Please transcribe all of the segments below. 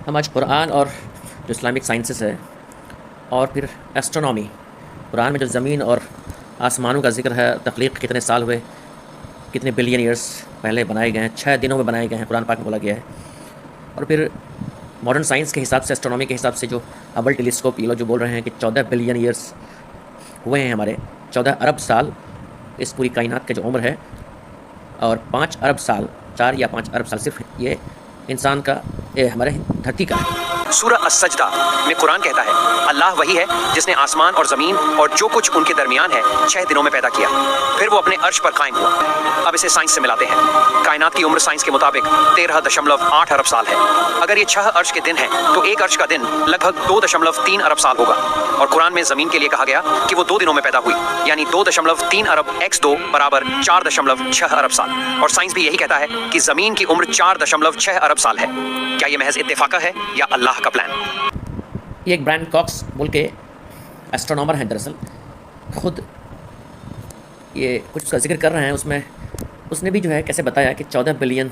हम आज कुरान और जो इस्लामिक साइंसेस है और फिर एस्ट्रोनॉमी, कुरान में जो ज़मीन और आसमानों का ज़िक्र है, तख्लीक़ कितने साल हुए, कितने बिलियन ईयर्स पहले बनाए गए हैं, 6 दिनों में बनाए गए हैं, कुरान पाक में बोला गया है। और फिर मॉडर्न साइंस के हिसाब से, एस्ट्रोनॉमी के हिसाब से जो हबल टेलीस्कोप, ये लोग जो बोल रहे हैं कि 14 बिलियन ईयर्स हुए हैं हमारे, 14 अरब साल इस पूरी कायनात की जो उम्र है, और 5 अरब साल, 4 या 5 अरब साल सिर्फ ये इंसान का, ये हमारे धरती का है। सूरह अस-सजदा में कुरान कहता है, अल्लाह वही है जिसने आसमान और ज़मीन और जो कुछ उनके दरमियान है 6 दिनों में पैदा किया, फिर वो अपने अर्श पर कायम हुआ। अब इसे साइंस से मिलाते हैं। कायनात की उम्र साइंस के मुताबिक 13.8 अरब साल है। अगर ये 6 अर्श के दिन हैं तो एक अर्श का दिन लगभग 2.3 अरब साल होगा। और कुरान में ज़मीन के लिए कहा गया कि वो 2 दिनों में पैदा हुई, यानी 2.3 अरब x2 बराबर 4.6 अरब साल। और साइंस भी यही कहता है कि ज़मीन की उम्र 4.6 अरब साल है। क्या ये महज इत्तेफाक है या अल्लाह का प्लान? ये एक ब्रायन कॉक्स बोल के एस्ट्रोनॉमर हैं, दरअसल खुद ये कुछ उसका जिक्र कर रहे हैं। उसमें उसने भी जो है कैसे बताया कि 14 बिलियन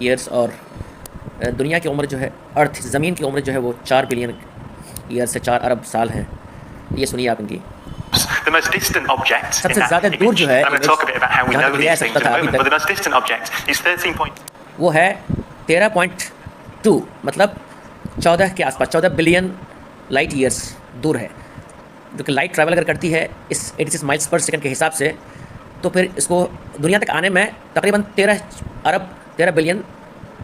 ईयर्स और दुनिया की उम्र जो है, अर्थ ज़मीन की उम्र जो है वो 4 बिलियन ईयर से 4 अरब साल है। ये सुनिए आप इनकी। The most distant object सबसे in that ज़्यादा दूर जो है, I'm going to talk a bit about how we know these things in a moment, but the most distant object is 13. वो है 13.2, मतलब 14 के आसपास, 14 बिलियन लाइट ईयर्स दूर है। जो कि लाइट ट्रैवल अगर करती है इस 86 माइल्स पर सेकंड के हिसाब से, तो फिर इसको दुनिया तक आने में तकरीबन 13 बिलियन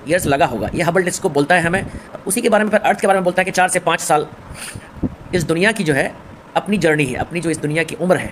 ईयर्स लगा होगा। ये हबल टेलीस्कोप बोलता है हमें। उसी के बारे में फिर अर्थ के बारे में बोलता है कि 4 से 5 साल इस दुनिया की जो है अपनी जर्नी है, अपनी जो इस दुनिया की उम्र है।